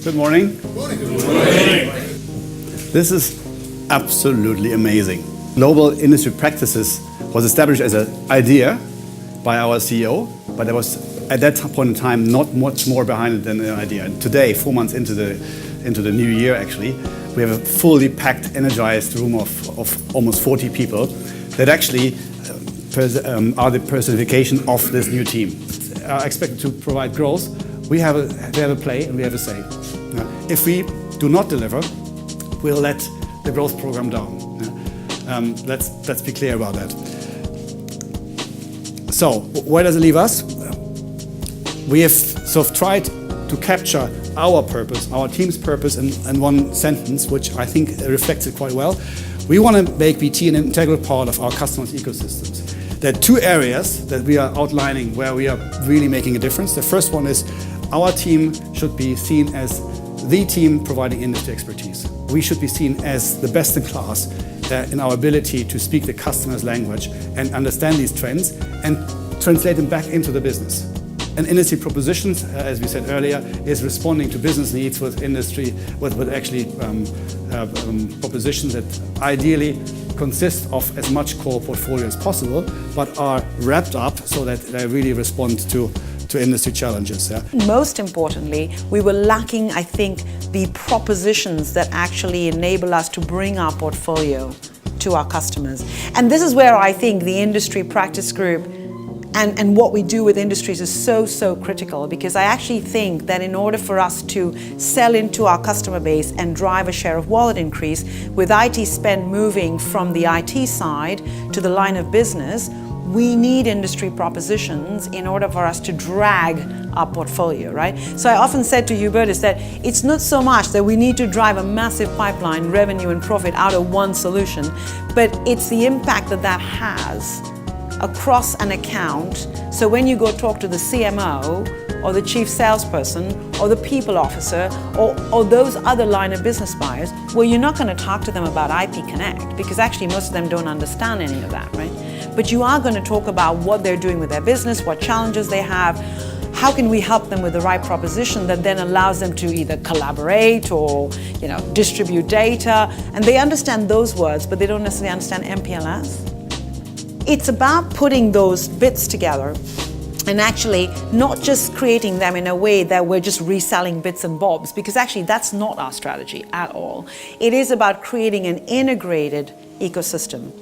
Good morning. Good morning. Good morning. This is absolutely amazing. Global Industry Practices was established as an idea by our CEO, but there was at that point in time not much more behind it than an idea. And today, 4 months into the new year actually, we have a fully packed, energized room of almost 40 people that actually are the personification of this new team. Are expected to provide growth. They have a play and we have a say. If we do not deliver, we'll let the growth program down. Let's be clear about that. So, where does it leave us? We have sort of tried to capture our purpose, our team's purpose in one sentence, which I think reflects it quite well. We want to make BT an integral part of our customers' ecosystems. There are two areas that we are outlining where we are really making a difference. The first one is our team should be seen as the team providing industry expertise. We should be seen as the best in class in our ability to speak the customer's language and understand these trends and translate them back into the business. And industry propositions, as we said earlier, is responding to business needs with industry, with actually propositions that ideally consist of as much core portfolio as possible, but are wrapped up so that they really respond to industry challenges. Yeah? Most importantly, we were lacking, I think, the propositions that actually enable us to bring our portfolio to our customers. And this is where I think the industry practice group and what we do with industries is so critical, because I actually think that in order for us to sell into our customer base and drive a share of wallet increase, with IT spend moving from the IT side to the line of business, we need industry propositions in order for us to drag our portfolio, right? So I often said to Hubert is that it's not so much that we need to drive a massive pipeline, revenue and profit out of one solution, but it's the impact that that has across an account. So when you go talk to the CMO or the chief salesperson or the people officer or those other line of business buyers, well, you're not going to talk to them about IP Connect because actually most of them don't understand any of that, right? But you are going to talk about what they're doing with their business, what challenges they have, how can we help them with the right proposition that then allows them to either collaborate or, distribute data. And they understand those words, but they don't necessarily understand MPLS. It's about putting those bits together and actually not just creating them in a way that we're just reselling bits and bobs, because actually that's not our strategy at all. It is about creating an integrated ecosystem.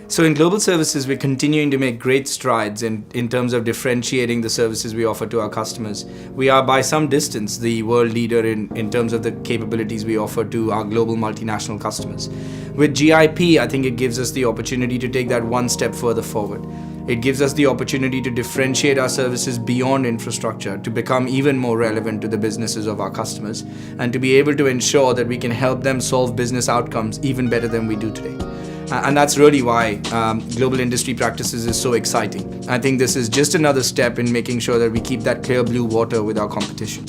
So in global services, we're continuing to make great strides in terms of differentiating the services we offer to our customers. We are by some distance the world leader in terms of the capabilities we offer to our global multinational customers. With GIP, I think it gives us the opportunity to take that one step further forward. It gives us the opportunity to differentiate our services beyond infrastructure, to become even more relevant to the businesses of our customers, and to be able to ensure that we can help them solve business outcomes even better than we do today. And that's really why Global Industry Practices is so exciting. I think this is just another step in making sure that we keep that clear blue water with our competition.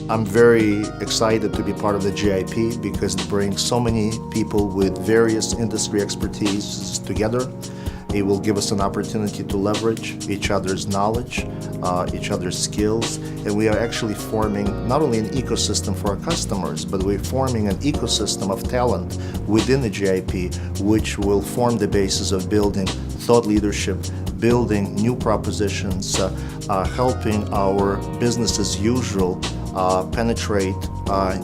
I'm very excited to be part of the GIP because it brings so many people with various industry expertise together. It will give us an opportunity to leverage each other's knowledge, each other's skills, and we are actually forming not only an ecosystem for our customers, but we're forming an ecosystem of talent within the GIP, which will form the basis of building thought leadership, building new propositions, helping our business as usual penetrate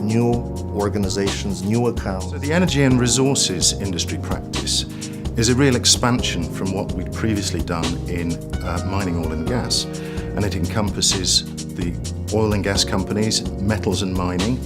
new organizations, new accounts. So the energy and resources industry practice is a real expansion from what we'd previously done in mining, oil and gas. And it encompasses the oil and gas companies, metals and mining.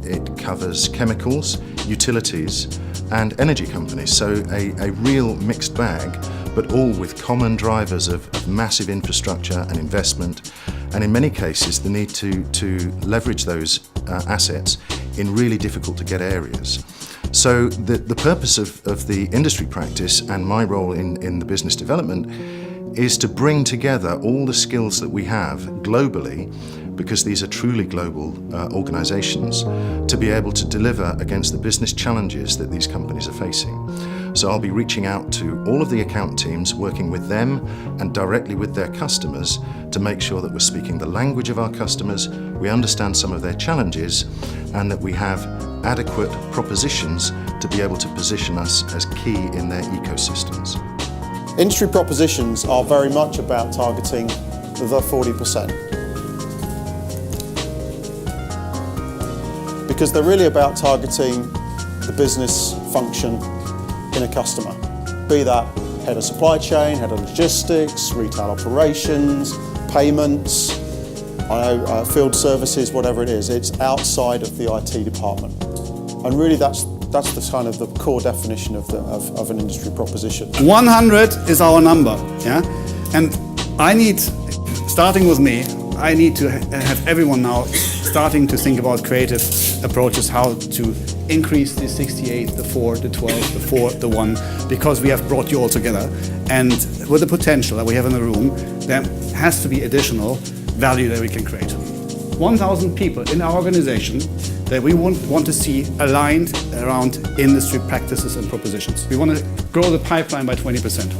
It covers chemicals, utilities and energy companies. So a real mixed bag, but all with common drivers of massive infrastructure and investment. And in many cases, the need to leverage those assets in really difficult to get areas. So the purpose of the industry practice and my role in the business development is to bring together all the skills that we have globally because these are truly global organisations, to be able to deliver against the business challenges that these companies are facing. So I'll be reaching out to all of the account teams, working with them and directly with their customers to make sure that we're speaking the language of our customers, we understand some of their challenges, and that we have adequate propositions to be able to position us as key in their ecosystems. Industry propositions are very much about targeting the 40%. Because they're really about targeting the business function in a customer. Be that head of supply chain, head of logistics, retail operations, payments, field services, whatever it is. It's outside of the IT department. And really that's the kind of the core definition of an industry proposition. 100 is our number, yeah? And I need, starting with me, I need to have everyone now starting to think about creative approaches, how to increase the 68, the 4, the 12, the 4, the 1, because we have brought you all together. And with the potential that we have in the room, there has to be additional value that we can create. 1,000 people in our organization that we want to see aligned around industry practices and propositions. We want to grow the pipeline by 20%.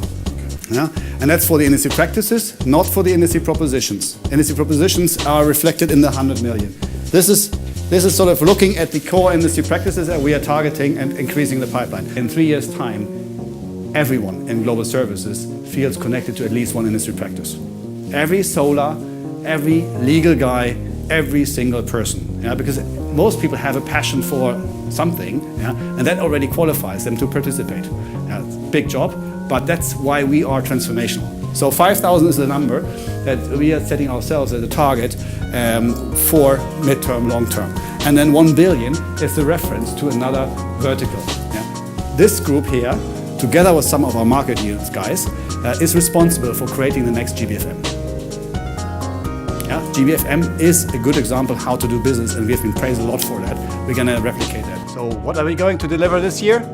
Yeah? And that's for the industry practices, not for the industry propositions. Industry propositions are reflected in the 100 million. This is sort of looking at the core industry practices that we are targeting and increasing the pipeline. In 3 years' time, everyone in global services feels connected to at least one industry practice. Every solar, every legal guy, every single person. Yeah? Because most people have a passion for something, yeah? And that already qualifies them to participate. Big job, but that's why we are transformational. So 5,000 is the number that we are setting ourselves as a target for midterm, long term. And then 1 billion is the reference to another vertical. Yeah? This group here, together with some of our market units guys, is responsible for creating the next GBFM. Yeah? GBFM is a good example how to do business, and we have been praised a lot for that. We're going to replicate that. So what are we going to deliver this year?